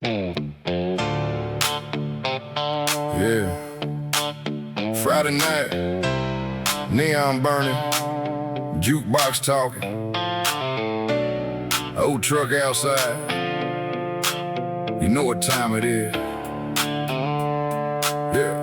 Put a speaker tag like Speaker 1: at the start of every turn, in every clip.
Speaker 1: Yeah. Friday night, neon burning, jukebox talking, old truck outside. You know what time it is. Yeah.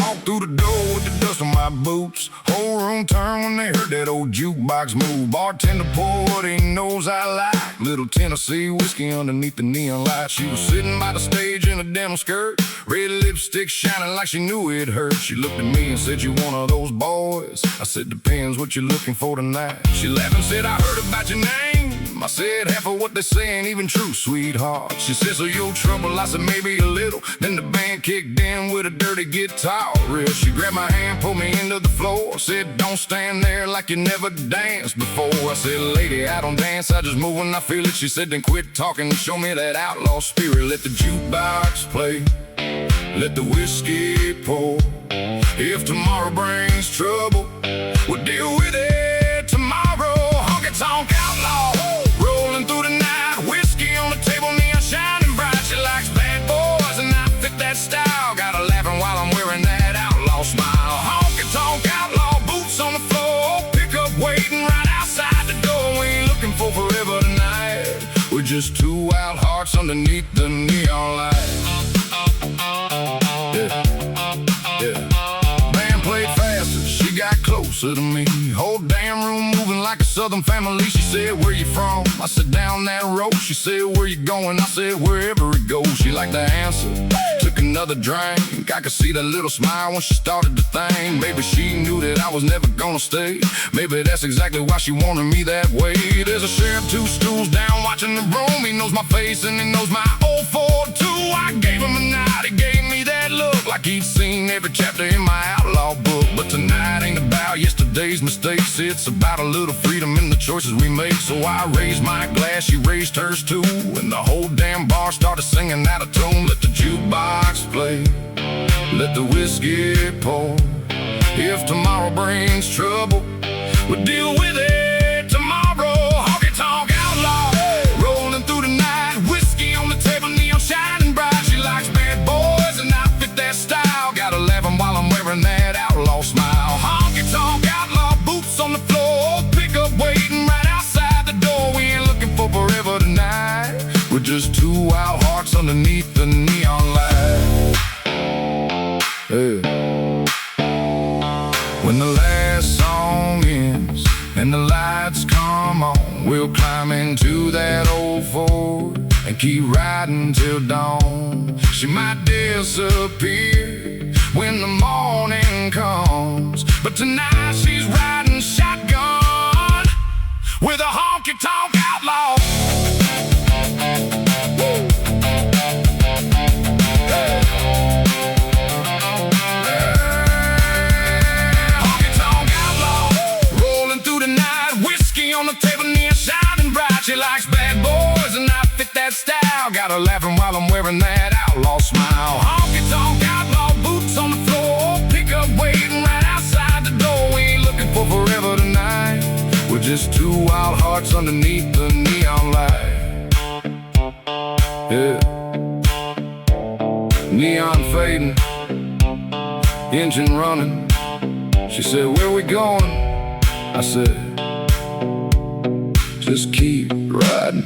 Speaker 1: Walk through the door with the dust on my boots. Whole room turned when they heard that old jukebox move. Bartender poured what he knows I like. Little Tennessee whiskey underneath the neon light. She was sitting by the stage in a denim skirt, red lipstick shining like she knew it hurt. She looked at me and said, "You one of those boys?" I said, "Depends what you're looking for tonight." She laughed and said, "I heard about your name." I said, "Half of what they say ain't even true, sweetheart." She said, "So you're trouble?" I said, "Maybe a little." Then the band kicked in with a dirty guitar riff. She grabbed my hand, pulled me into the floor, said, "Don't stand there like you never danced before." I said, "Lady, I don't dance, I just move when I feel it." She said, "Then quit talking and show me that outlaw spirit. Let the jukebox play, let the whiskey pour. If tomorrow brings trouble, we'll deal with it tomorrow. Honky tonk outlaw, rolling through the night, whiskey on the table, neon shining bright. She likes bad boys and I fit that style. Got her laughing while I'm wearing that outlaw smile. Honky tonk outlaw, boots on the floor, pickup waiting right outside the door. We ain't looking for forever tonight, we're just two wild hearts underneath the neon light. Band played faster, she got closer to me. Whole damn room moving like a southern family. She said, "Where you from?" I said, "Down that road." She said, "Where you going?" I said, "Wherever it goes." She liked the answer, took another drink. I could see that little smile when she started to think. Maybe she knew that I was never gonna stay. Maybe that's exactly why she wanted me that way. There's a sheriff 2 stools down watching the room. He knows my face and he knows my old Ford too. I gave him a nod, he gave me that look, like he'd seen every chapter in my outlaw book. But tonight ain't about yesterday's mistakes, it's about a little freedom in the choices we make. So I raised my glass, she raised hers too, and the whole damn bar started singing out of tune. Let the jukebox play, let the whiskey pour. If tomorrow brings trouble, we'll deal with it tomorrow. Honky tonk outlaw, rolling through the night, whiskey on the table, neon shining bright. She likes bad boys and I fit that style. Got her laughing while I'm wearing that outlaw smile. Honky tonk outlaw, boots on the floor, pickup waiting right outside the door. We ain't looking for forever tonight, we're just two wild hearts underneath the neon light. Hey. When the last song ends and the lights come on, we'll climb into that old Ford and keep riding till dawn. She might disappear when the morning comes, but tonight she's riding shotgun with a honky tonk outlaw. On the table, neon shining bright. She likes bad boys and I fit that style. Got her laughing while I'm wearing that outlaw smile. Honky tonk outlaw, boots on the floor, pickup waiting right outside the door. We ain't looking for forever tonight, we're just two wild hearts underneath the neon light. Yeah. Neon fading, engine running. She said, "Where we going?" I said, "Just keep riding."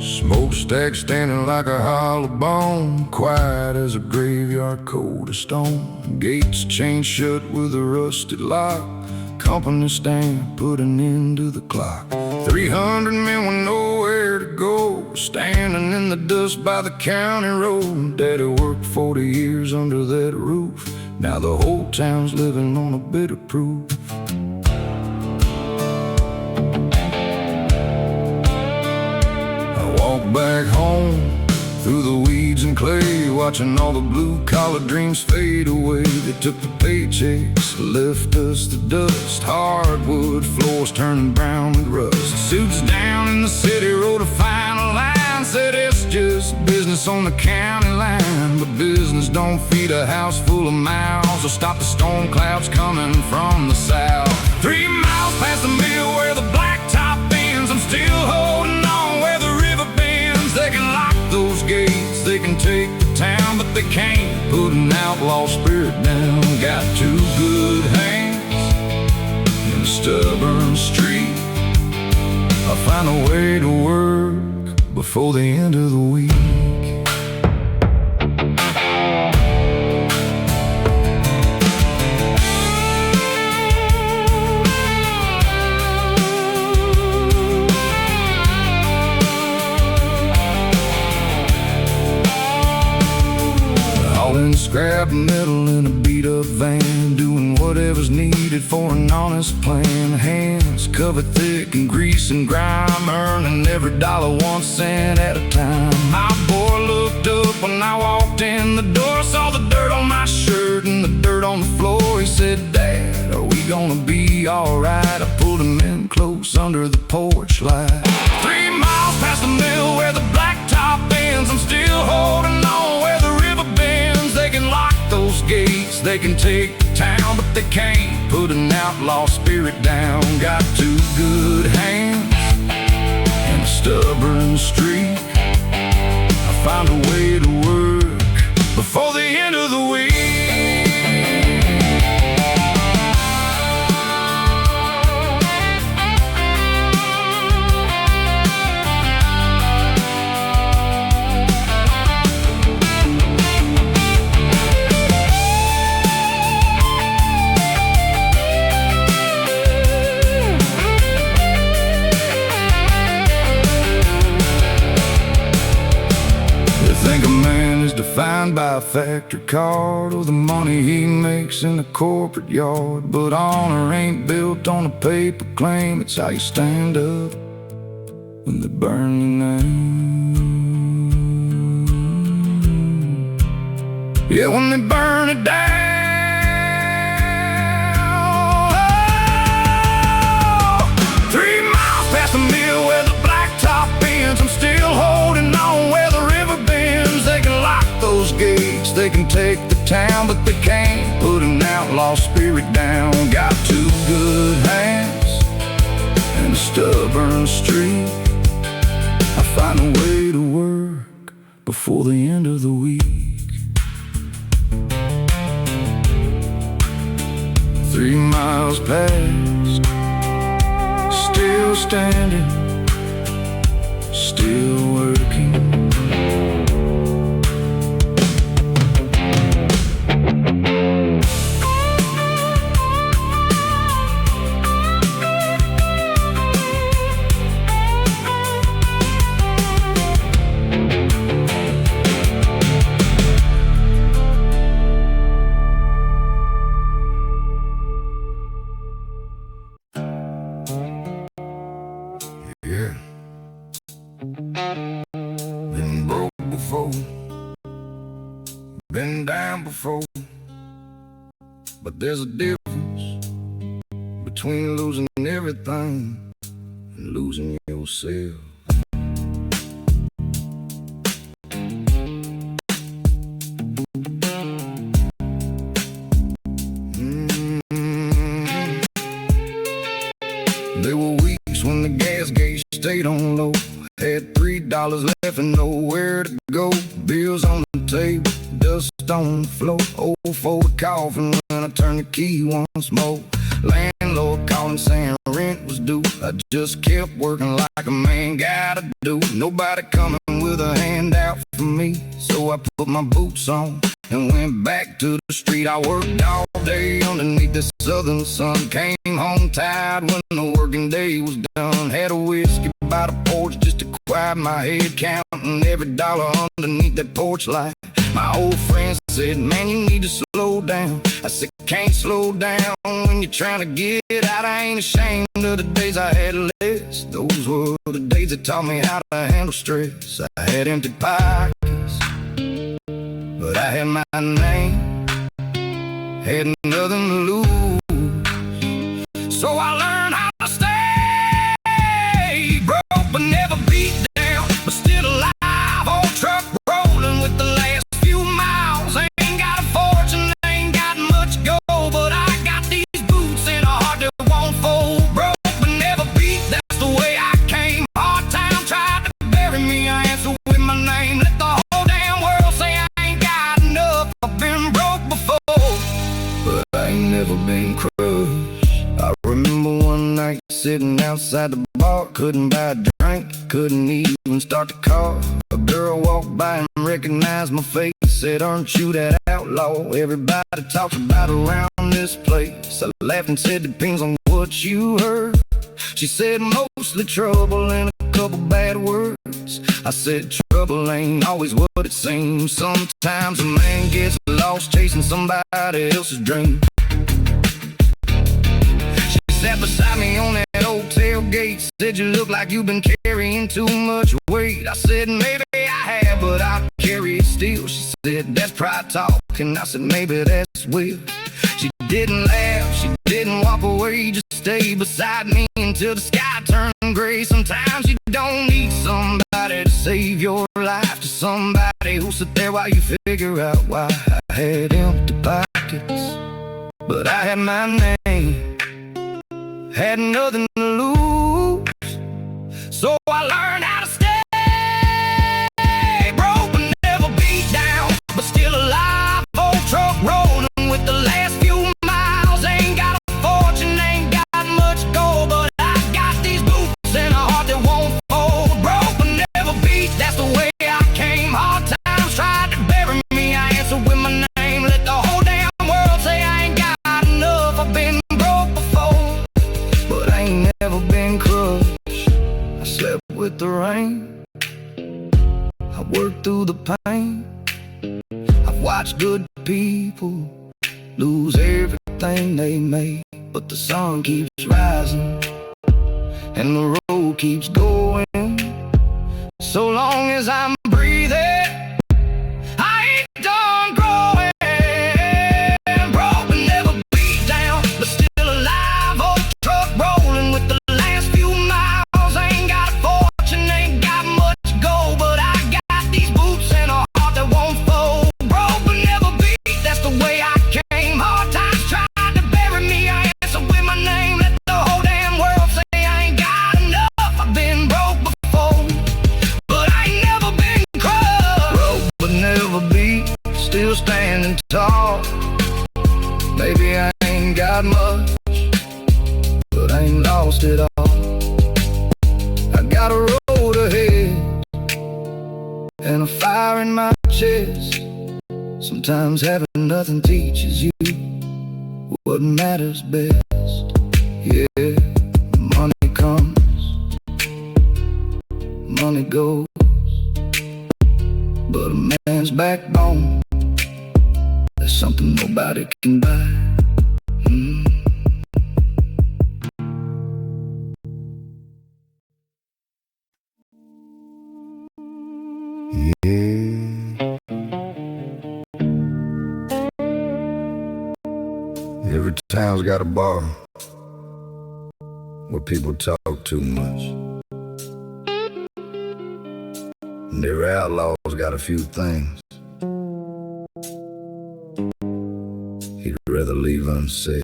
Speaker 1: Smokestack standing like a hollow bone, quiet as a graveyard, cold as stone. Gates chained shut with a rusted lock, company stand put an end to the clock. 300 men with nowhere to go, standing in the dust by the county road. Daddy worked 40 years under that roof, now the whole town's living on a bit of proof. back home through the weeds and clay, watching all the blue-collar dreams fade away. They took the paychecks, left us the dust, hardwood floors turning brown with rust. Suits down in the city, wrote a final line, said it's just business on the county line. But business don't feed a house full of mouths or stop the storm clouds coming from the south. 3 miles past the mill where the blacktop ends, I'm still holding on where the river bends. They can lock those gates, they can take the town, but they can't put an outlaw spirit down. Got 2 good hands in a stubborn street. I'll find a way to work before the end of the week. Scrap metal in a beat-up van, doing whatever's needed for an honest plan. Hands covered thick in grease and grime, earning every dollar 1 cent at a time. My boy looked up when I walked in the door, saw the dirt on my shirt and the dirt on the floor. He said, "Dad, are we gonna be alright?" I pulled him in close under the porch light. 3 miles past the mill where the blacktop ends, I'm still holding on where the river bends. They can lock those gates, they can take the town, but they can't put an outlaw spirit down. Got 2 good hands and a stubborn streak. I found a way to work before the end of the week. Defined by a factory card or the money he makes in the corporate yard. But honor ain't built on a paper claim, it's how you stand up when they burn your name. Yeah, when they burn it down. Oh, 3 miles past the mill where the blacktop ends, I'm still holding on where the river bends. They can lock those gates, they can take the town, but they can't put an outlaw spirit down. Got 2 good hands and a stubborn streak. I find a way to work before the end of the week. 3 miles past, still standing, still working. Been broke before, been down before, but there's a difference between losing everything and losing yourself. There were weeks when the gas gauge stayed on low, had $3 left and nowhere to go. Bills on the table, dust on the floor. Old Ford coughing when I turned the key once more. Landlord calling saying rent was due. I just kept working like a man gotta do. Nobody coming with a handout for me, so I put my boots on and went back to the street. I worked all day underneath the southern sun, came home tired when the working day was done. Had a whiskey by the porch just to quiet my head, counting every dollar underneath that porch light. My old friends said, man, you need to slow down. I said, can't slow down when you're trying to get out. I ain't ashamed of the days I had less. Those were the days that taught me how to handle stress. I had empty pockets, but I had my name, had nothing to lose. So I learned how to stay broke but never beat down, but still alive. Old truck rolling with the last few miles. Ain't got a fortune, ain't got much gold, but I got these boots and a heart that won't fold. Broke but never beat, that's the way I came. Hard time tried to bury me, I answer with my name. Let the whole damn world say I ain't got enough. I've been broke before, but I ain't never been crushed. I remember one night sitting outside the bar, couldn't buy a drink, couldn't even start the car. A girl walked by and recognized my face, said, aren't you that outlaw everybody talks about around this place? I laughed and said, depends on what you heard. She said, mostly trouble and a couple bad words. I said, trouble ain't always what it seems. Sometimes a man gets lost chasing somebody else's dream. Sat beside me on that old tailgate, said, you look like you've been carrying too much weight. I said, maybe I have, but I carry it still. She said, that's pride talking. I said, maybe that's will. She didn't laugh, she didn't walk away, just stayed beside me until the sky turned gray. Sometimes you don't need somebody to save your life, to somebody who'll sit there while you figure out why. I had empty pockets, but I had my name, had nothing to lose. So I learned how to stay broke but never beat down, but still alive. Old truck rolling with the last few miles. Ain't got a fortune, ain't got much gold, but I got these boots and a heart that won't fold. Broke but never beat, that's the way I came. Hard times tried to bury me, I answer with my name. Let the whole damn world say I ain't got enough. I've been broke before, but I ain't never been crushed. I slept with the rain, I worked through the pain. I've watched good people lose everything they made, but the sun keeps rising and the road keeps going. So long as I'm breathing, I ain't done growing. Broke but never beat down, but still alive. Old truck rolling with the last few miles. Ain't got a fortune, ain't got much gold, but I got these boots and a heart that won't fold. Broke but never beat, that's the way I came. Hard times tried to bury me, I answer with my name. Let the whole damn world say I ain't got enough. I've been broke before, but I ain't never been crushed. Broke but never beat, still standing tall. Maybe I ain't got much, but I ain't lost it all. I got a road ahead and a fire in my chest. Sometimes having nothing teaches you what matters best. Yeah, money comes, money goes, but a man's backbone, there's something nobody can buy. Yeah. Every town's got a bar where people talk too much, and every outlaw's got a few things he'd rather leave unsaid.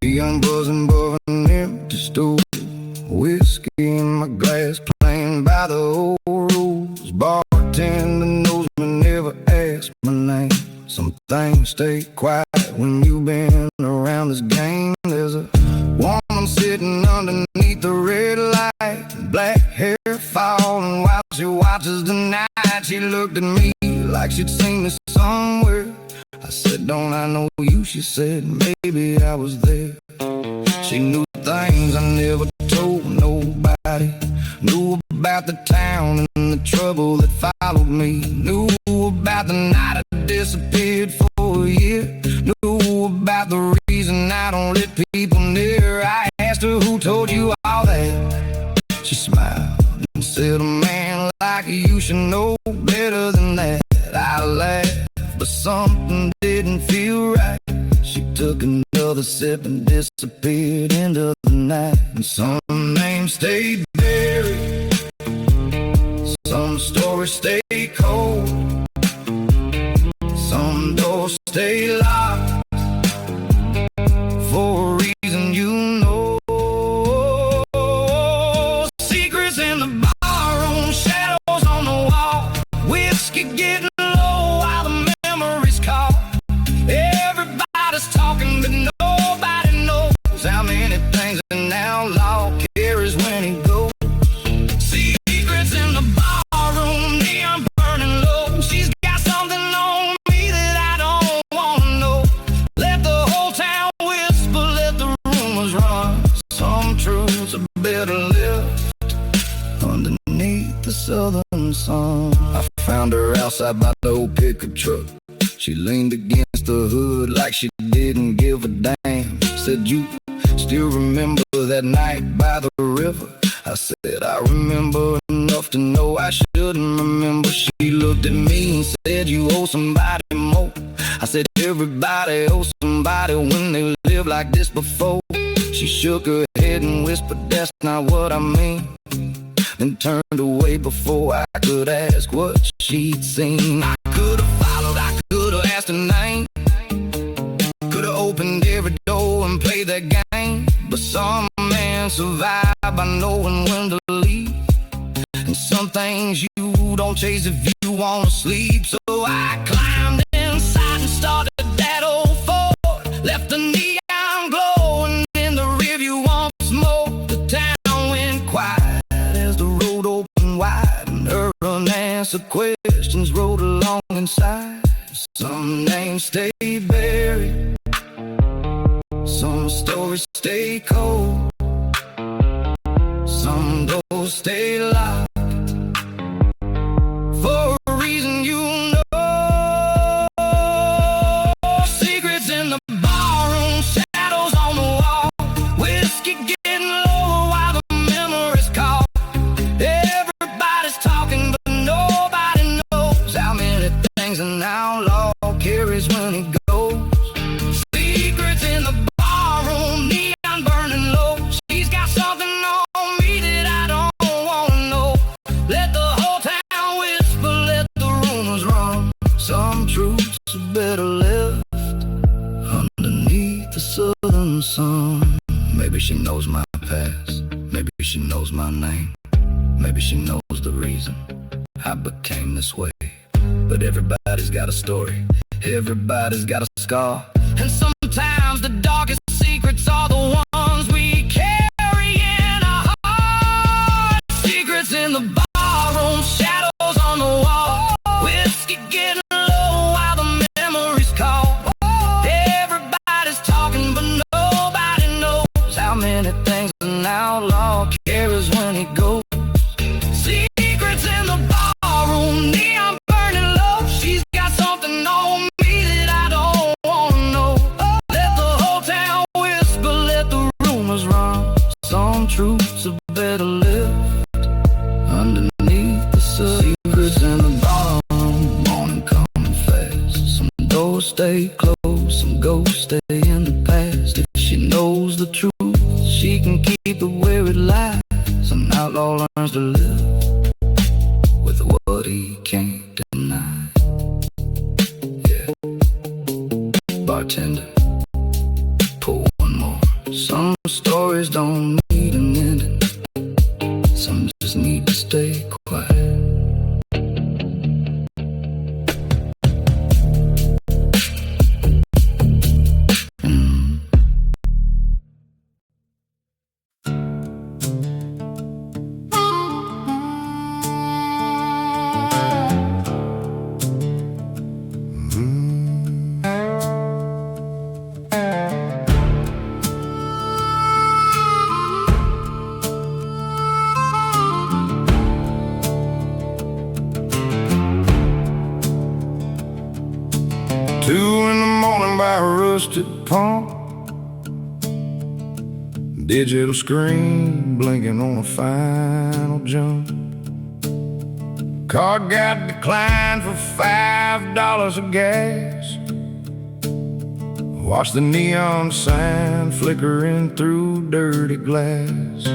Speaker 1: Neon buzzing above an empty stove, whiskey in my glass, playing by the old rules. Bartender knows me, never ask my name. Some things stay quiet when you've been around this game. There's a woman sitting underneath the red light, black hair falling while she watches the night. She looked at me like she'd seen me somewhere. I said, don't I know you? She said, maybe I was there. She knew things things I never told nobody. Knew about the town and the trouble that followed me. Knew about the night I disappeared for a year. Knew about the reason I don't let people near. I asked her, who told you all that? She smiled and said, a man like you should know better than that. I laughed, but something didn't feel right. She took another sip and disappeared into the night. And some names stayed buried, some stories stay cold, some doors stay locked for a reason you know. Secrets in the barroom, shadows on the wall, whiskey getting low while the memories call. Everybody's talking but nobody knows how many things an outlaw carries when he goes. Secrets in the barroom, neon burning low. She's got something on me that I don't wanna know. Let the whole town whisper, let the rumors run. Some truths are better left underneath the southern sun. I found her outside by the old pickup truck. She leaned against the hood like she didn't give a damn. Said, you still remember that night by the river? I said, I remember enough to know I shouldn't remember. She looked at me and said, you owe somebody more. I said, everybody owes somebody when they live like this before. She shook her head and whispered, that's not what I mean. Then turned away before I could ask what she'd seen. I could have followed, I could have asked her name, could have opened every door and played that game. But some men survive by knowing when to leave, and some things you don't chase if you wanna sleep. So I climbed inside and started that old Ford, left the neon glowing in the rearview once more. The town went quiet as the road opened wide, and her unanswered questions rode along inside. Some names stay buried, some stories stay cold, some doors stay locked for a reason you know. Secrets in the barroom, shadows on the wall, whiskey getting low while the memories call. Everybody's talking but nobody knows how many things an outlaw carries when he goes. Secrets in the barroom, neon burning low. She's got something on me that I don't wanna know. Let the whole town whisper, let the rumors run. Some truths are better left underneath the southern sun. Maybe she knows my past, maybe she knows my name, maybe she knows the reason I became this way. But everybody's got a story, everybody's got a scar, and sometimes the darkest secrets are the ones we carry in our heart. Secrets in the barroom, shadows on the wall, whiskey getting low while the memories call. Everybody's talking but nobody knows how many things an outlaw carries when he goes. Secrets in the barroom, neon burning low. She's got something on me that I don't wanna know. Let the whole town whisper, let the rumors run. Some truths are better left underneath the surface. Secrets in the barroom, morning coming fast. Some doors stay closed, some ghosts stay in the past. If she knows the truth, she can keep it where it lies. An outlaw learns to live with what he can't deny. Yeah. Bartender, pour one more. Some stories don't need an ending, some just need to stay quiet. 2 in the morning by a rusted pump, digital screen blinking on a final jump. Car got declined for $5 of gas. Watch the neon sign flickering through dirty glass.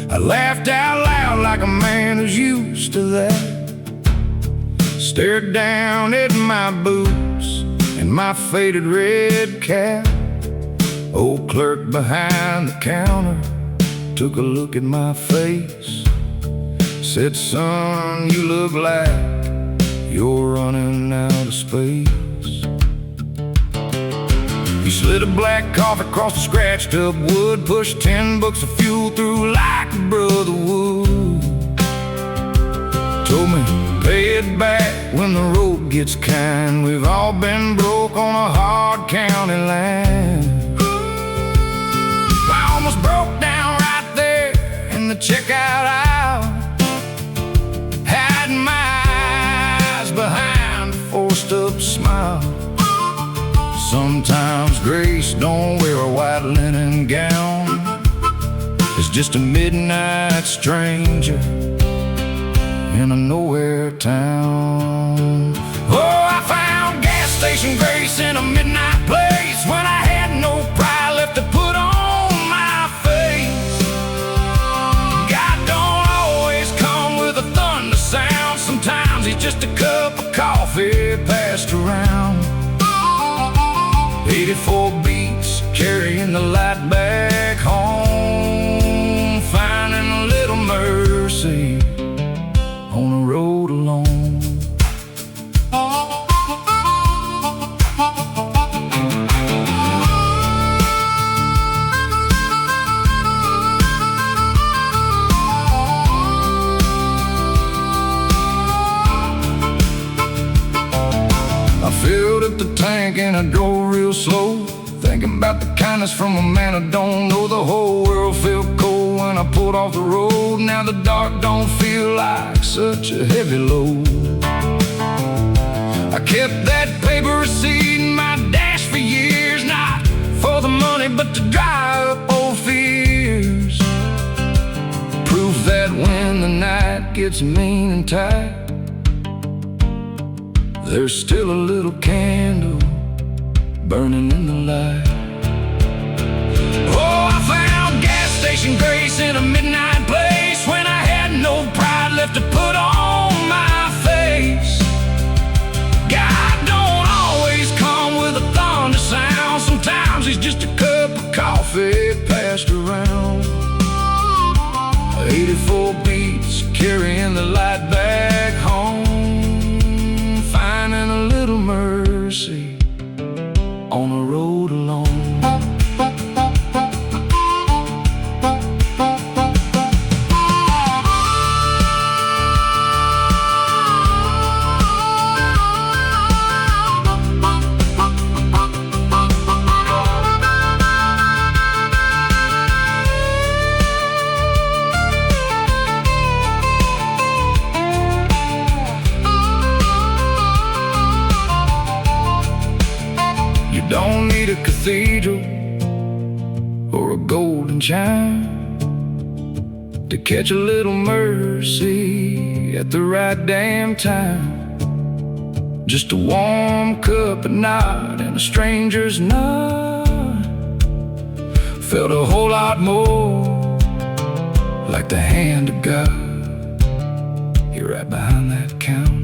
Speaker 1: I laughed out loud like a man who's used to that. Stared down at my boots and my faded red cap. Old clerk behind the counter took a look at my face. Said, son, you look like you're running out of space. He slid a black coffee across the scratched up wood, pushed 10 bucks of fuel through like a brother would. Told me, pay it back when the road gets kind. We've all been broke on a hard county line. I almost broke down right there in the checkout aisle, hiding my eyes behind a forced up smile. Sometimes grace don't wear a white linen gown. It's just a midnight stranger in a nowhere town. Oh, I found gas station grace in a midnight place when I had no pride left to put on my face. God don't always come with a thunder sound. Sometimes he's just a cup of coffee passed around. 84 beats carrying the light back home, finding a little mercy on the road alone. I filled up the tank and I drove real slow, thinking about the kindness from a man I don't know. The whole world felt cold when I pulled off the road. Now the dark don't feel like such a heavy load. I kept that paper receipt in my dash for years, not for the money but to dry up old fears. Proof that when the night gets mean and tight, there's still a little candle burning in the light. Oh, I found gas station grace in a midnight place when I had no pride left to put on my face. God don't always come with a thunder sound. Sometimes he's just a cup of coffee passed around. 84 beats carrying the light back home, finding a little mercy on the road alone. Don't need a cathedral or a golden chime to catch a little mercy at the right damn time. Just a warm cup of nod and a stranger's nod felt a whole lot more like the hand of God. You're right behind that counter.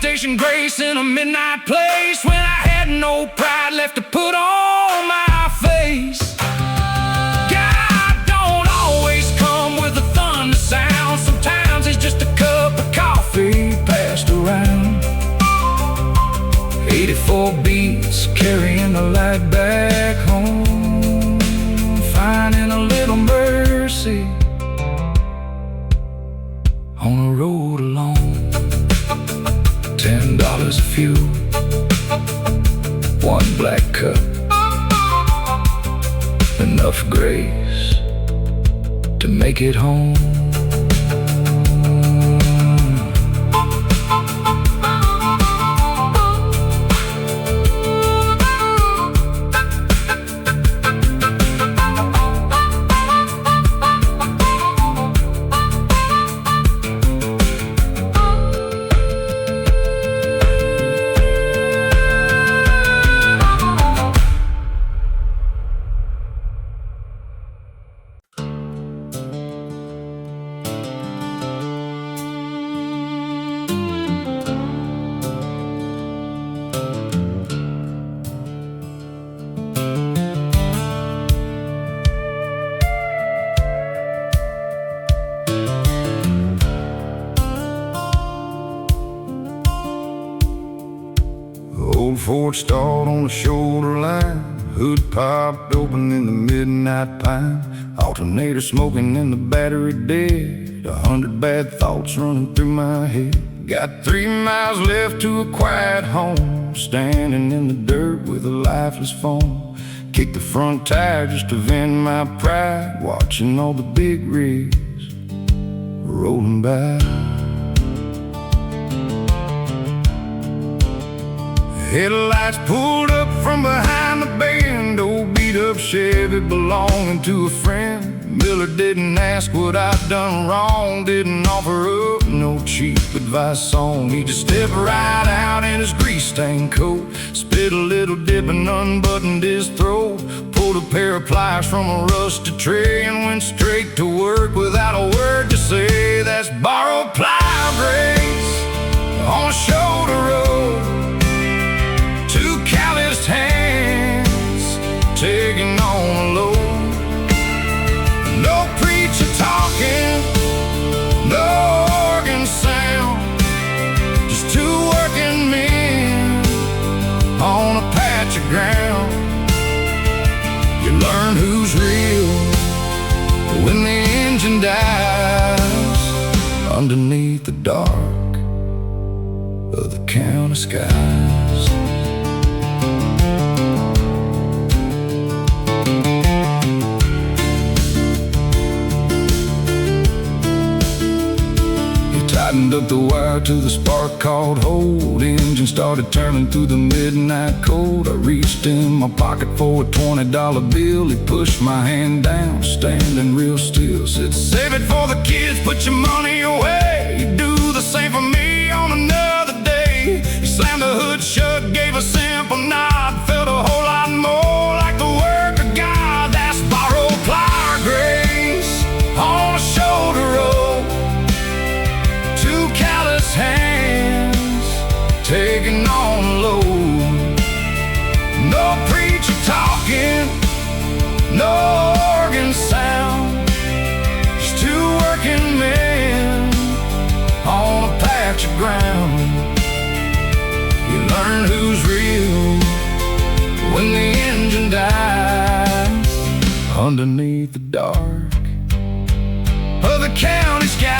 Speaker 1: Station grace in a midnight place when I had no pride left to put on my face. God don't always come with a thunder sound. Sometimes it's just a cup of coffee passed around. 84 beats carrying the light back home, finding a little mercy on the road alone. $10 of fuel, 1 black cup, enough grace to make it home. Ford stalled on the shoulder line. Hood popped open in the midnight pine. Alternator smoking and the battery dead. 100 bad thoughts running through my head. Got 3 miles left to a quiet home. Standing in the dirt with a lifeless phone. Kicked the front tire just to vent my pride. Watching all the big rigs rolling by. Headlights pulled up from behind the bend. Old beat-up Chevy belonging to a friend. Miller didn't ask what I'd done wrong. Didn't offer up no cheap advice song. He just stepped right out in his grease-stained coat. Spit a little dip and unbuttoned his throat. Pulled a pair of pliers from a rusted tray and went straight to work without a word to say. That's borrowed plier grace on a shoulder road. 2 calloused hands taking on a load. No preacher talking, no organ sound. Just 2 working men on a patch of ground. You learn who's real when the engine dies underneath the dark of the county skies. Tightened up the wire to the spark called hold. Engine started turning through the midnight cold. I reached in my pocket for a $20 bill. He pushed my hand down, standing real still. Said, save it for the kids, put your money away. You do the same for me on another day. He slammed the hood shut, gave a simple nod. Felt a whole lot more like the work of God. That's borrowed plier grace on a shoulder road. 2 callous hands taking on a load. No preacher talking, no organ sound. Just 2 working men on a patch of ground. You learn who's real when the engine dies underneath the dark of the county sky.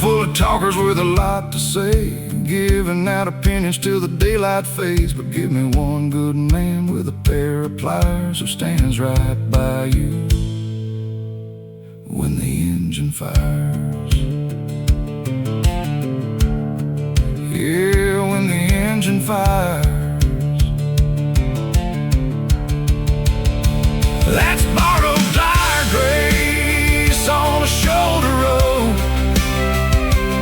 Speaker 1: Full of talkers with a lot to say, giving out opinions till the daylight fades. But give me one good man with a pair of pliers who stands right by you when the engine fires. Yeah, when the engine fires. That's borrowed plier grace on a shoulder road.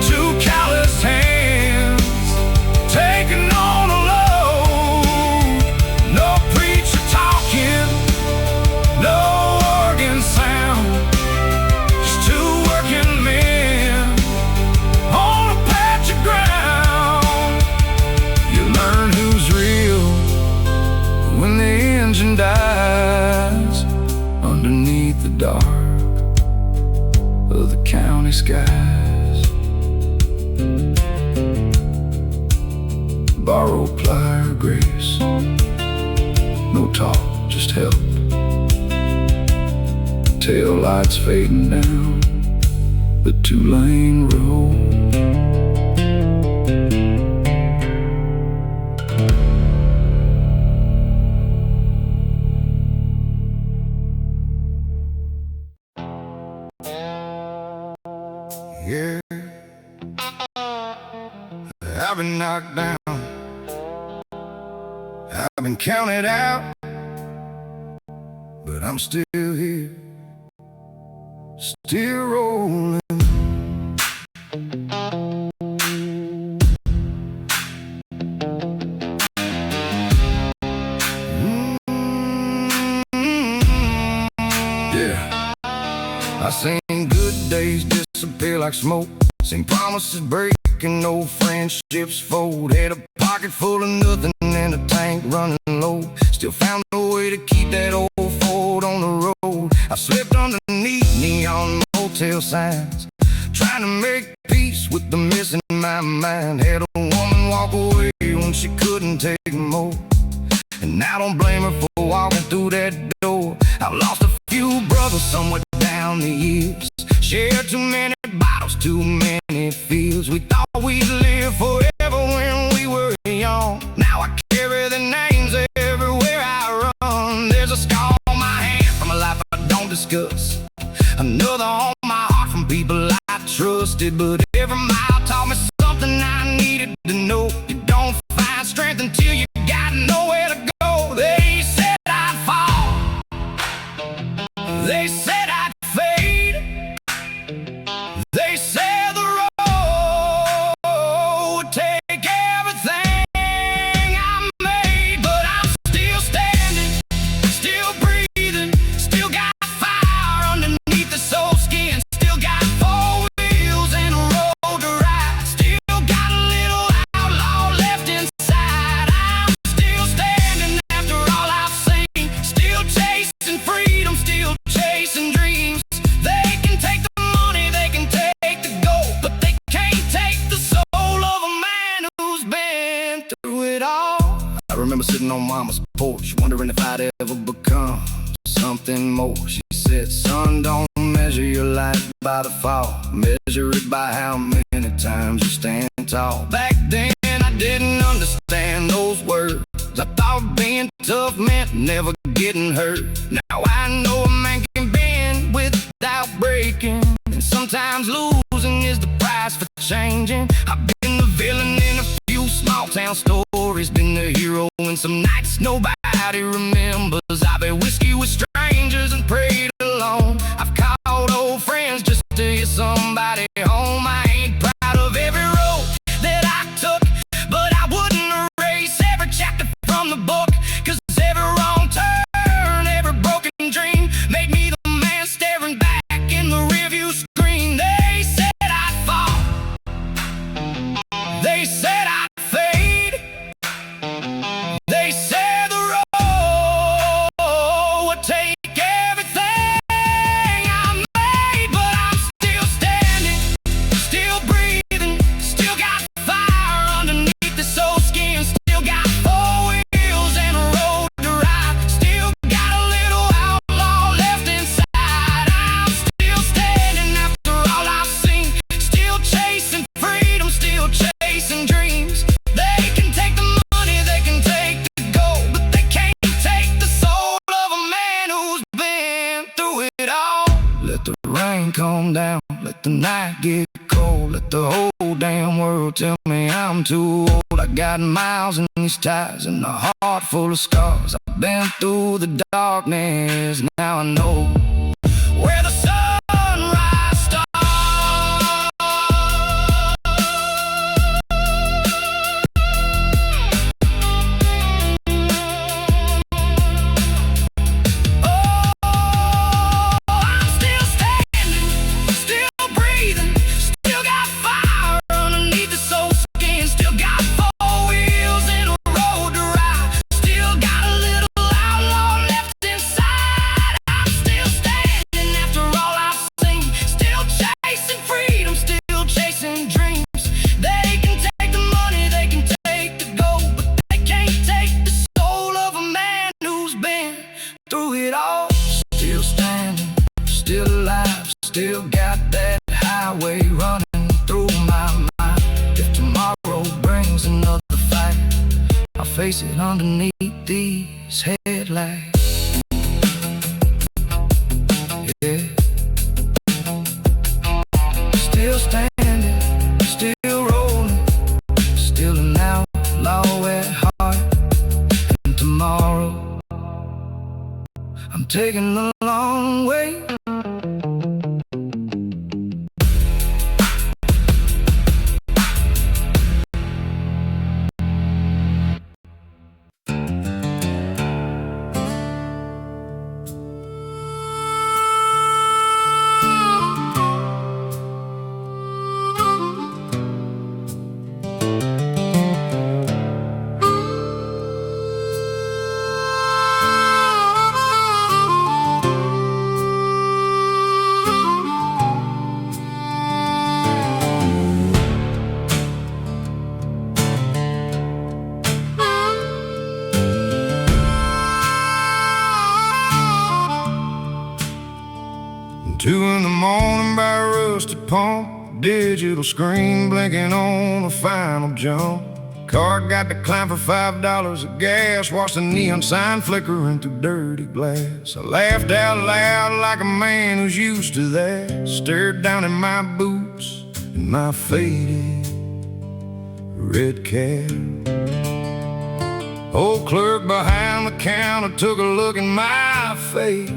Speaker 1: 2 callous hands taking on a load. No preacher talking, no organ sound. Just 2 working men on a patch of ground. You learn who's real when the engine dies underneath the dark of the county skies. Borrow plier grace. No talk, just help. Tail lights fading down the 2-lane road. Yeah, I've been knocked down, I've been counted out, but I'm still here, still rolling. Yeah. I seen good days disappear like smoke, seen promises break and old friendships fold. Had a pocket full of nothing and a tank running low. Still found a way to keep that old Ford on the road. I slept underneath neon motel signs, trying to make peace with the mess in my mind. Had a woman walk away when she couldn't take more, and I don't blame her for walking through that door. I lost a few brothers somewhere down the years, shared too many bottles, too many fears. We thought we'd live forever when we were young. Now I carry their names everywhere I run. There's a scar on my hand from a life I don't discuss, another on my heart from people I trusted. But every mile taught me something I needed to know. You don't find strength until you got nowhere to go. They said I'd fall, they said I'd fade, they said the road would take everything I made. But I'm still standing, still breathing, still got fire underneath the soul skin, still got 4 wheels and a road to ride, still got a little outlaw left inside. I'm still standing after all I've seen, still chasing freedom, still chasing dreams. They can take the money, they can take the gold, but they can't take the soul of a man who's been through it all. I remember sitting on mama's porch, wondering if I'd ever become something more. She said, son, don't measure your life by the fall, measure it by how many times you stand tall. Back then I didn't understand those words. I thought being tough meant never getting hurt. Now I know a man can bend without breaking, and sometimes losing is the price for changing. I've been the villain in a few small town stories, been the hero in some nights nobody remembers. I've had whiskey with strangers and prayed alone. I've called old friends just to hear somebody home. I ain't proud of every road that I took, but I wouldn't erase every chapter from the book, 'cause every wrong turn, every broken dream made me the man staring back in the rearview screen. They said I'd fall, they said I'd fade, they said the road would take everything I made. But I'm still standing, still breathing, still got fire underneath the soul skin, still got 4 wheels and a road to ride, still got a little outlaw left inside. I'm still standing after all I've seen, still chasing freedom, still chasing dreams. They can take the money, they can take the gold, but they can't take the soul of a man who's been through it all. Let the rain come down, let the night get cold, let the whole damn world tell me I'm too old. I got miles in these tires and a heart full of scars. I've been through the darkness, now I know where the sunrise starts. I'm still standing, still breathing, still got fire underneath the soul skin, still got 4 wheels and a road to ride, still got a little outlaw left inside. I'm still standing after all I've seen, still chasing freedom, still chasing dreams. They can take the money, they can take the gold, but they can't take the soul of a man who's been through it all. Still standing, still alive, still got that highway running through my mind. If tomorrow brings another fight, I'll face it underneath these headlights. Yeah. Still standing, still rolling, still an outlaw at heart. And tomorrow I'm taking the long way. 2 in the morning by a rusted pump, digital screen blinking on a final jump. Car got declined for $5 of gas, watched the neon sign flickering through dirty glass. I laughed out loud like a man who's used to that, stared down at my boots and my faded red cab. Old clerk behind the counter took a look in my face,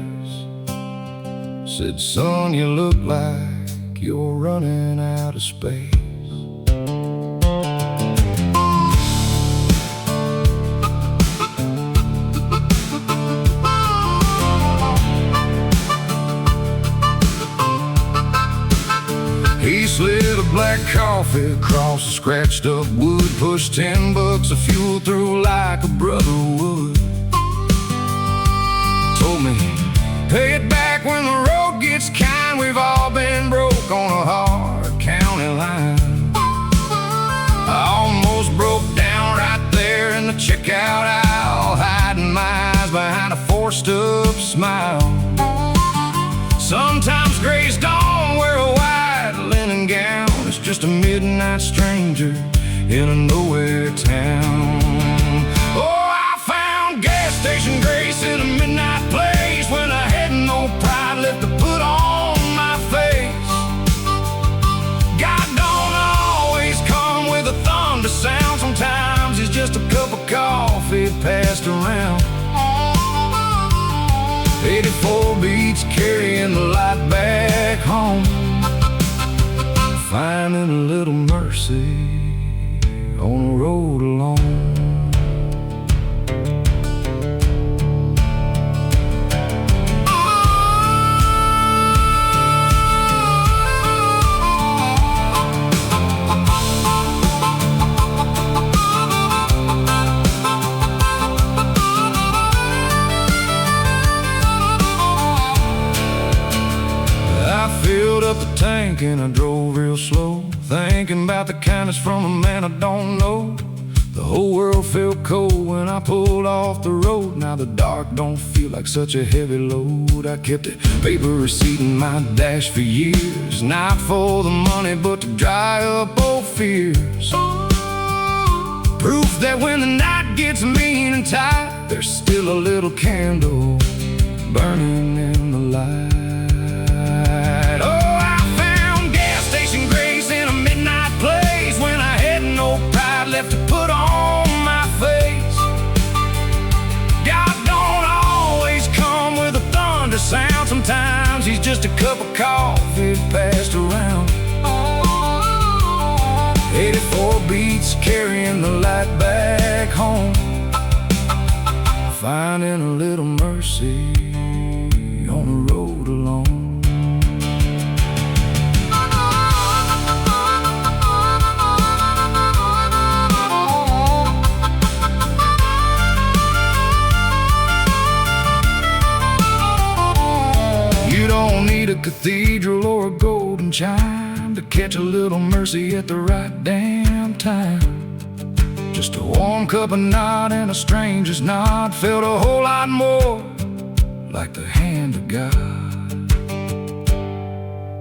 Speaker 1: said, "Son, you look like you're running out of space." He slid a black coffee across the scratched up wood, pushed $10 of fuel through like a brother would. Told me, pay it back when the road gets kind. We've all been broke on a hard county line. I almost broke down right there in the checkout aisle, hiding my eyes behind a forced up smile. Sometimes grays don't wear a white linen gown, it's just a midnight stranger in a nowhere town. Oh, I found gas station grace in a midnight place, when I had no pride left to put on my face. God don't always come with a thunder sound, sometimes it's just a cup of coffee passed around. 84 beats carrying the light back home, finding a little mercy on the road alone. Filled up the tank and I drove real slow, thinking about the kindness from a man I don't know. The whole world felt cold when I pulled off the road. Now the dark don't feel like such a heavy load. I kept a paper receipt in my dash for years, not for the money but to dry up old fears. Proof that when the night gets mean and tight, there's still a little candle burning in the light. Left to put on my face. God don't always come with a thunder sound, sometimes he's just a cup of coffee passed around. 84 beats carrying the light back home, finding a little mercy on the road alone. A cathedral or a golden chime to catch a little mercy at the right damn time. Just a warm cup of nod and a stranger's nod felt a whole lot more like the hand of God.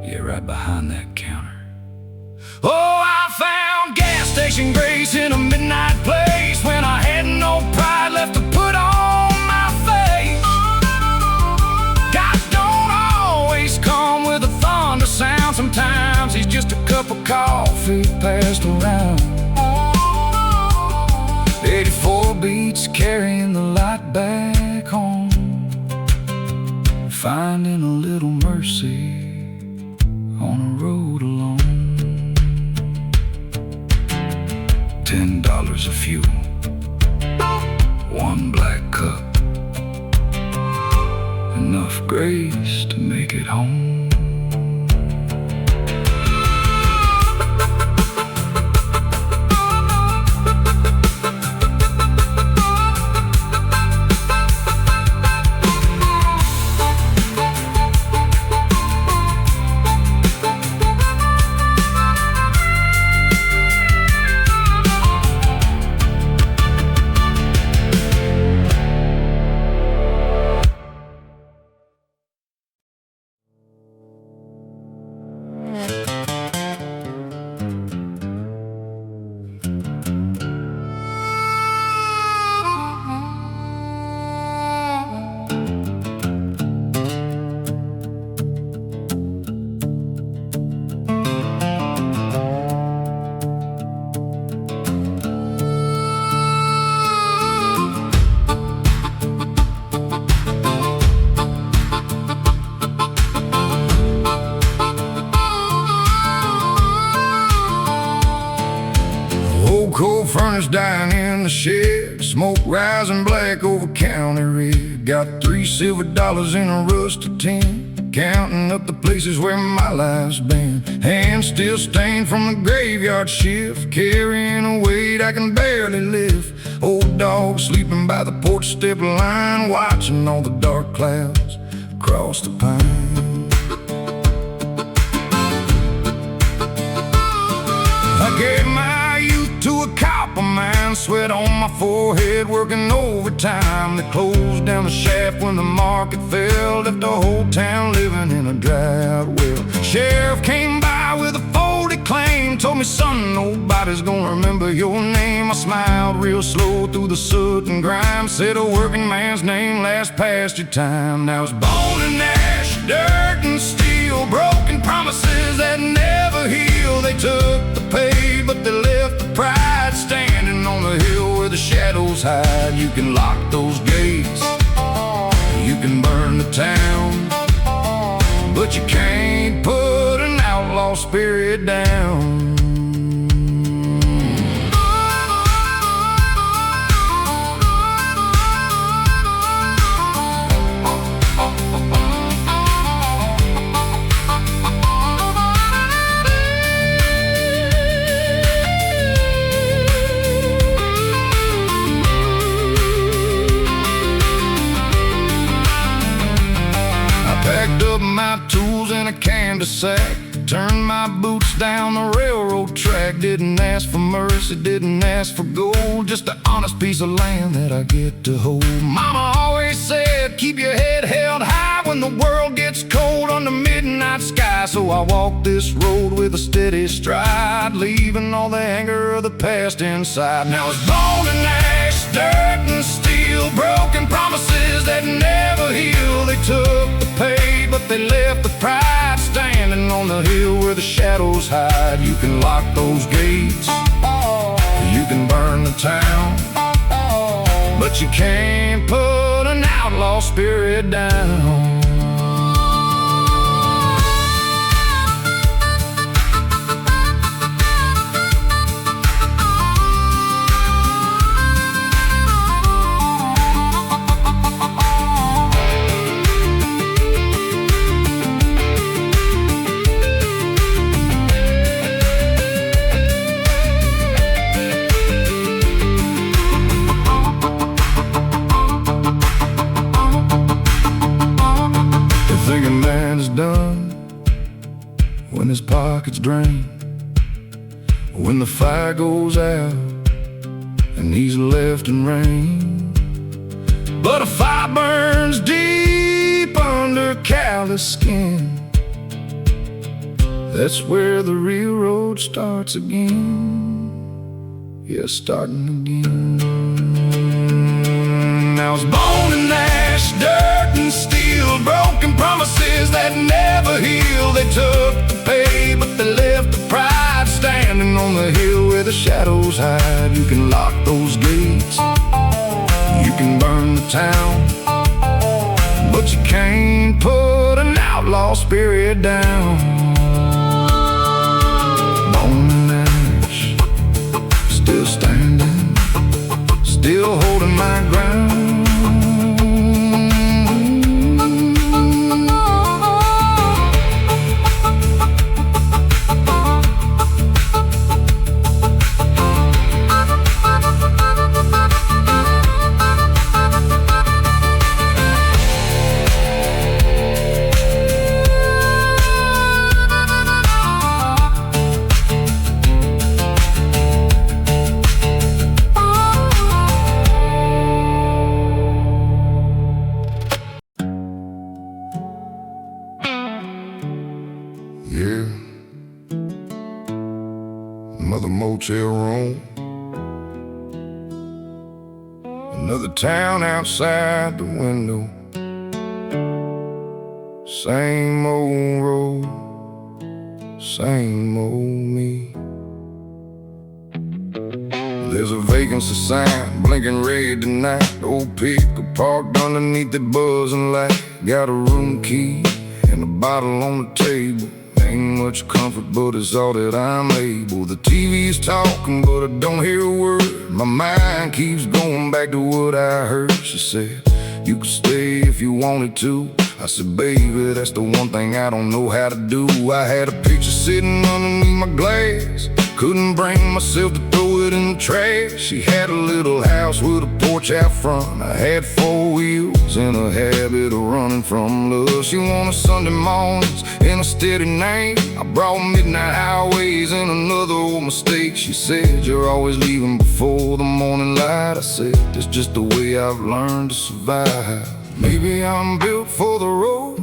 Speaker 1: Yeah, right behind that counter. Oh, I found gas station grace in a midnight place, when I had no pride left to put on my face. God don't always come with a thunder sound, sometimes he's just a cup of coffee passed around. 84 beats carrying the light back home, finding a little mercy on the road alone. $10 of fuel, 1 black cup, enough grace to make it home. furnace dying in the shed, smoke rising black over county red. Got 3 silver dollars in a rusted tin, counting up the places where my life's been. Hands still stained from the graveyard shift, carrying a weight I can barely lift. Old dog sleeping by the porch step line, watching all the dark clouds across the pine. I gave my youth to a copper mine, sweat on my forehead, working overtime. They closed down the shaft when the market fell, left the whole town living in a dry-out well. Sheriff came by with a folded claim, told me, son, nobody's gonna remember your name. I smiled real slow through the soot and grime, said a working man's name lasts past your time. Now it's bone and ash, dirt and steel, broken promises that never heal. They took the pay, but they left the pride, standing on the hill where the shadows hide. You can lock those gates, you can burn the town, but you can't put an outlaw spirit down. Packed up my tools in a canvas sack, turned my boots down the railroad track. Didn't ask for mercy, didn't ask for gold, just an honest piece of land that I get to hold. Mama always said, keep your head held high when the world gets cold under midnight sky. So I walk this road with a steady stride, leaving all the anger of the past inside. Now it's bone and ash, dirt and steel, broken promises that never heal. They took the pay, but they left the pride, standing on the hill where the shadows hide. You can lock those gates, you can burn the town, but you can't put an outlaw spirit down. Thinking man's done when his pocket's drained, when the fire goes out and he's left in rain. But a fire burns deep under callous skin, that's where the real road starts again. Yeah, starting again. Now it's bone and ash, dirt and steel, broken promises that never heal. They took the pay, but they left the pride, standing on the hill where the shadows hide. You can lock those gates, you can burn the town, but you can't put an outlaw spirit down. Bone and ash, still standing, still holding my ground. Yeah, another motel room, another town outside the window. Same old road, same old me. There's a vacancy sign blinking red tonight. Old pickup parked underneath the buzzing light. Got a room key and a bottle on the table. Ain't much comfort, but it's all that I'm able. The TV's talking, but I don't hear a word. My mind keeps going back to what I heard. She said, you could stay if you wanted to. I said, baby, that's the one thing I don't know how to do. I had a picture sitting underneath my glass, couldn't bring myself to throw it in the trash. She had a little house with a porch out front. I had 4 wheels in a habit of running from love. She wanted Sunday mornings in a steady name. I brought midnight highways and another old mistake. She said, you're always leaving before the morning light. I said, that's just the way I've learned to survive. Maybe I'm built for the road,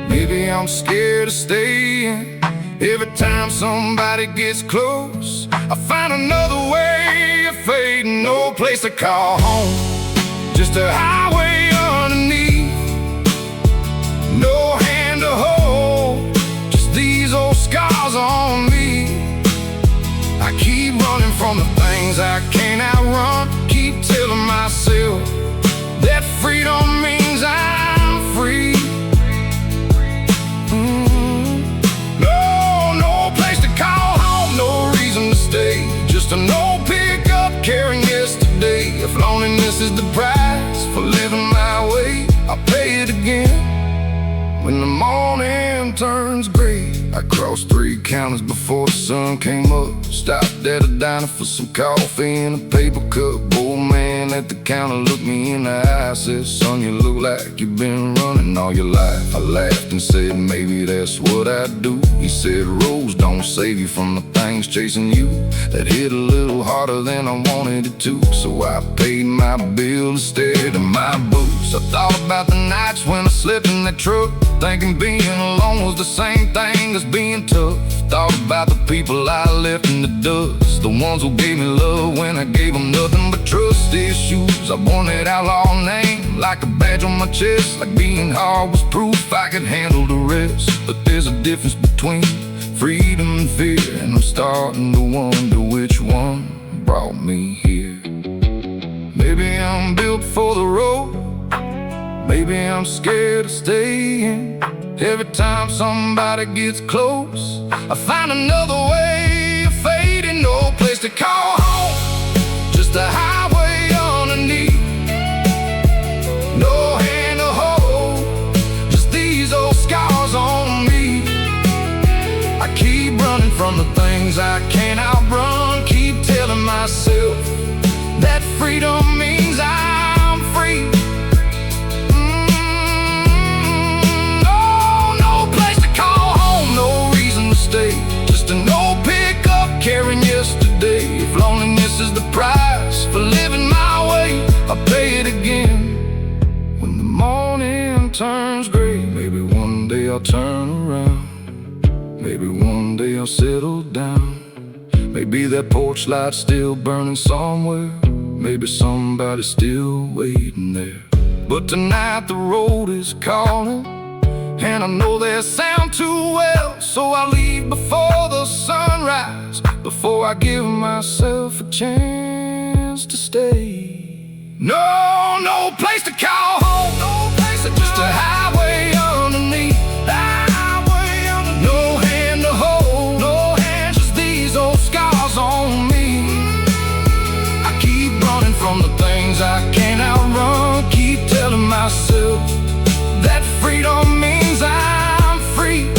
Speaker 1: maybe I'm scared to stay in. Every time somebody gets close, I find another way of fading. No place to call home, just a highway underneath. No hand to hold, just these old scars on me. I keep running from the things I can't outrun. Keep telling myself that freedom means I'm free. No place to call home, no reason to stay. Just an old pickup carrying yesterday. If loneliness is the price for living my way, I'll pay it again when the morning turns gray. I crossed 3 counties before the sun came up. Stopped at a diner for some coffee and a paper cup. Old man at the counter looked me in the eye, said, son, you look like you've been running all your life. I laughed and said, maybe that's what I do. He said, roads don't save you from the things chasing you that hit a little harder than I wanted it to. So I paid my bill instead of my boots. I thought about the nights when I slept in that truck, thinking being alone was the same thing as being tough. Thought about the people I left in the dust, the ones who gave me love when I gave them nothing but trust issues. I worn that outlaw name like a badge on my chest, like being hard was proof I could handle the rest. But there's a difference between freedom and fear, and I'm starting to wonder which one brought me here. Maybe I'm built for the road, maybe I'm scared to stay in. Every time somebody gets close, I find another way of fading. No place to call home, just a highway underneath. No hand to hold, just these old scars on me. I keep running from the things I can't outrun. Keep telling myself that freedom means I'm free. Just an old pickup carrying yesterday. If loneliness is the price for living my way, I'll pay it again when the morning turns gray. Maybe one day I'll turn around, maybe one day I'll settle down. Maybe that porch light's still burning somewhere, maybe somebody's still waiting there. But tonight the road is calling, and I know that sound too well. So I leave before the sunrise, before I give myself a chance to stay. No place to call home, no place to just a highway underneath. No hand to hold, no hand, just these old scars on me. I keep running from the things I can't outrun. Keep telling myself that freedom means I'm free.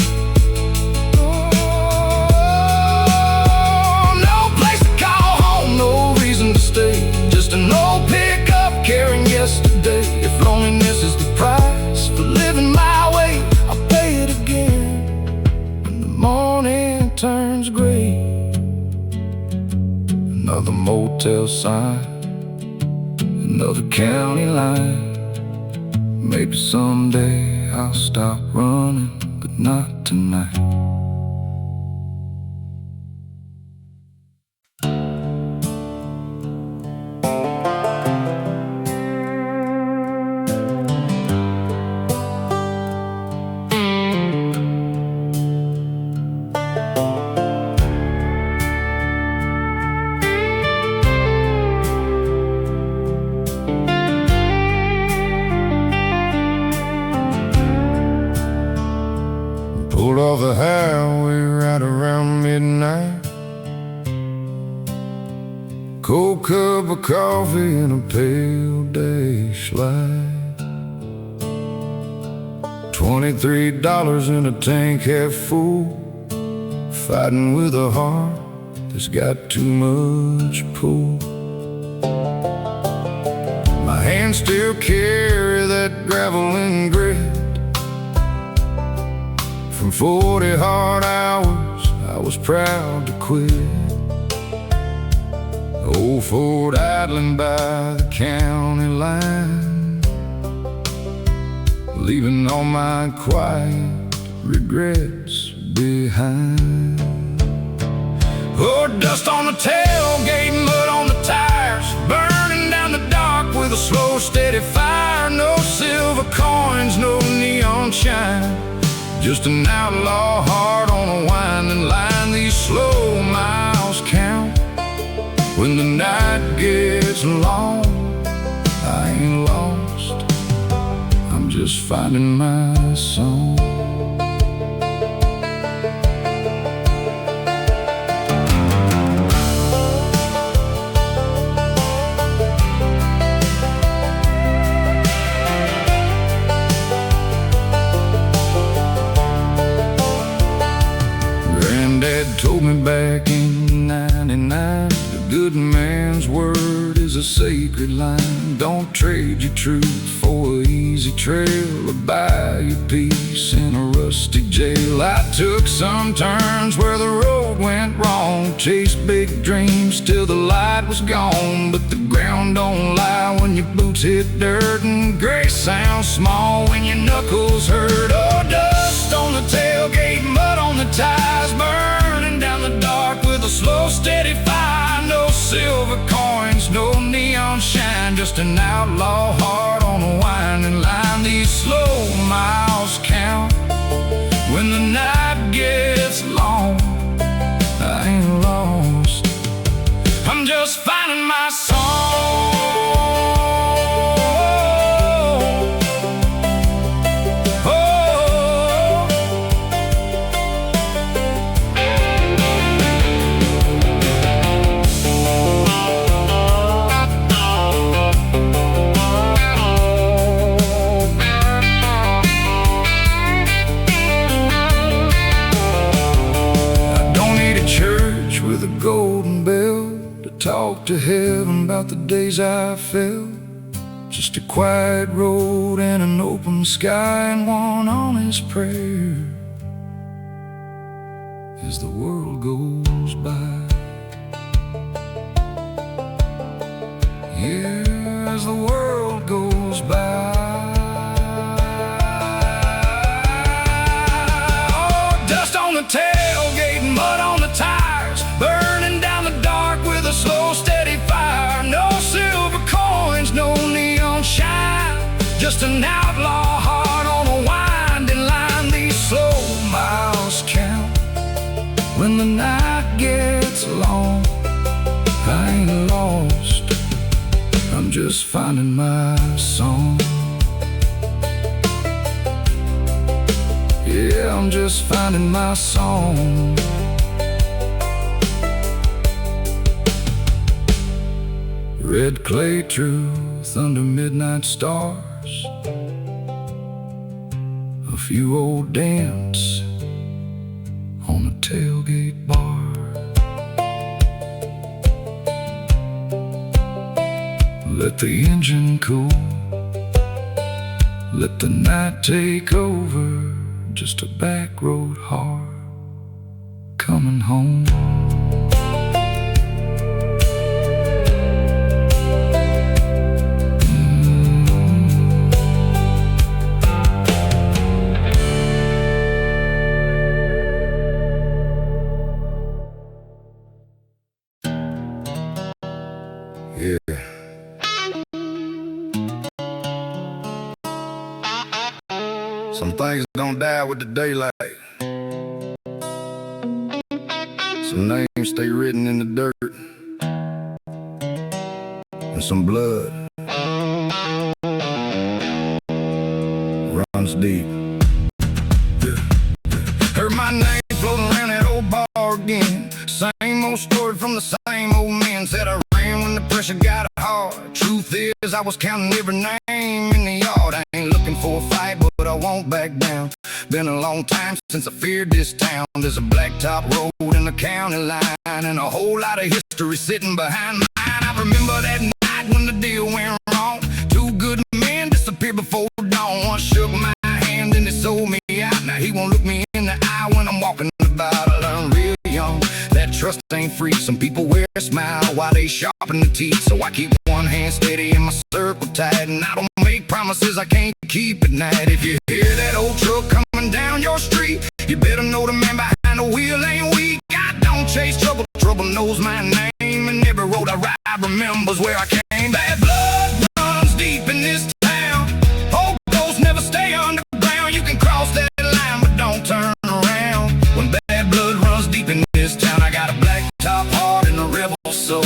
Speaker 1: No place to call home, no reason to stay. Just an old pickup carrying yesterday. If loneliness is the price for living my way, I'll pay it again when the morning turns gray. Another motel sign, another county line. Maybe someday I'll stop running, but not tonight. Pulled off the highway right around midnight. Cold cup of coffee and a pale dash light. $23 in a tank half full, fighting with a heart that's got too much pull. My hands still carry that gravel and grit from 40 hard hours I was proud to quit. Old Ford idling by the county line, leaving all my quiet regrets behind. Oh, dust on the tailgate, mud on the tires, burning down the dark with a slow, steady fire. No silver coins, no neon shine, just an outlaw heart on a winding line. These slow miles count when the night gets long. I ain't lost, I'm just finding my song. Granddad told me back in '99, a good man's word is a sacred line. Don't trade your truth for an easy trail, or buy your peace in a rusty jail. I took some turns where the road went wrong, chased big dreams till the light was gone. But the ground don't lie when your boots hit dirt, and grace sounds small when your knuckles hurt. Oh, dust on the tailgate, mud on the tires, burning down the dark with a slow, steady fire. No silver coins, no neon shine, just an outlaw heart on a winding line. These slow miles count when the night gets long. I ain't lost, I'm just finding my song. With a golden bell to talk to heaven about the days I felt. Just a quiet road and an open sky, and one honest prayer as the world goes by. Yeah, as the world goes by. Oh, dust on the tailgate, mud on the tires, burning down the dark with a slow, steady fire. No silver coins, no neon shine, just an outlaw heart on a winding line. These slow miles count when the night gets long. I ain't lost, I'm just finding my song. Yeah, I'm just finding my song. Red clay truth under midnight stars, a few old dents on a tailgate bar. Let the engine cool, let the night take over, just a back road heart coming home. Yeah. Some things don't die with the daylight. Some names stay written in the dirt, and some blood runs deep. Her again. Same old story from the same old men. Said I ran when the pressure got hard. Truth is, I was counting every name in the yard. I ain't looking for a fight, but I won't back down. Been a long time since I feared this town. There's a blacktop road in the county line, and a whole lot of history sitting behind mine. I remember that night when the deal went wrong. Two good men disappeared before dawn. One shook my hand and he sold me out. Now he won't look me in the eye when I'm walking about. I learned real young that trust ain't free. Some people wear a smile while they sharpen the teeth. So I keep one hand steady and my circle tight, and I don't make promises I can't keep at night. If you hear that old truck coming down your street, you better know the man behind the wheel ain't weak. I don't chase trouble, trouble knows my name, and every road I ride remembers where I came. Bad blood runs deep in this town. Old ghosts never stay underground. You can cross that line, but don't turn around. When bad blood runs deep in this town, I got a black top heart and a rebel soul.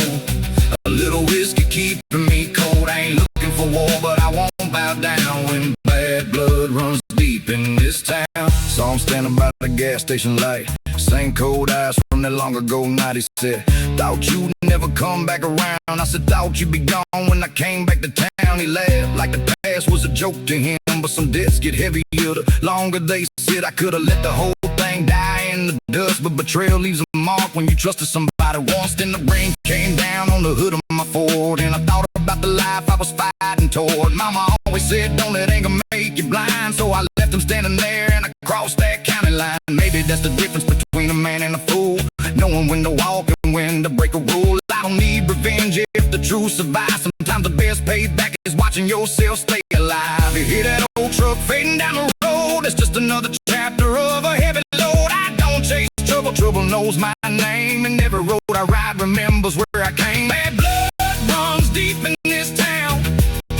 Speaker 1: A little whiskey keeping me cold. I ain't looking for war, but I won't bow down. When bad blood runs deep in this town. Saw him standing by the gas station light. Same cold eyes from that long ago night. He said, thought you'd never come back around. I said, thought you'd be gone when I came back to town. He laughed like the past was a joke to him, but some debts get heavier the longer they sit. I could've let the whole thing die in the dust, but betrayal leaves a mark when you trusted somebody once. Then the rain came down on the hood of my Ford, and I thought about the life I was fighting toward. Mama always said, don't let anger make you blind. So I left him standing there and I crossed that county line. Maybe that's the difference between a man and a fool, knowing when to walk and when to break a rule. I don't need revenge if the truth survives. Sometimes the best payback is watching yourself stay alive. You hear that old truck fading down the road? It's just another chapter of a heavy load. I don't chase trouble, trouble knows my name, and every road I ride remembers where I came. Bad blood runs deep in this town.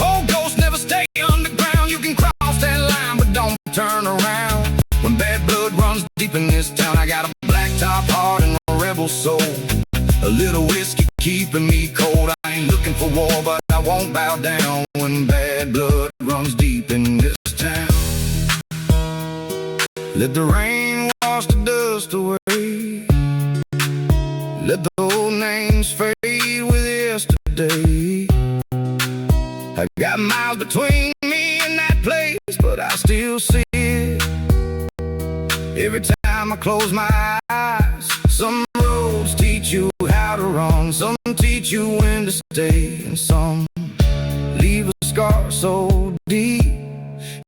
Speaker 1: Old ghosts never stay underground. You can cross that line, but don't turn around. When bad blood runs deep in this town, I got a black top heart and a rebel soul. A little whiskey keeping me cold. I ain't looking for war, but I won't bow down. When bad blood runs deep in this town. Let the rain wash the dust away. Let the old names fade with yesterday. I got miles between me and that place, but I still see it every time I close my eyes. Some roads teach you how to run, some teach you when to stay, and some leave a scar so deep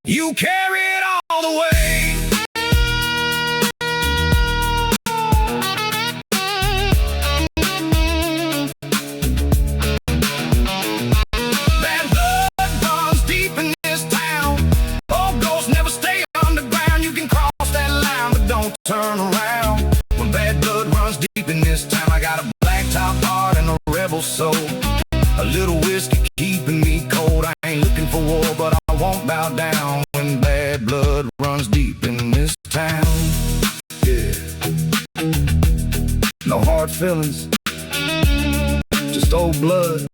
Speaker 1: you carry it all the way. Bad blood runs deep in this town. Old ghosts never stay underground. You can cross that line, but don't turn around. When bad blood runs deep in this town, I got a black top heart and a rebel soul. A little whiskey keeping me cold. I ain't looking for war, but I won't bow down. When bad blood runs deep in this town. Yeah. No hard feelings, just old blood.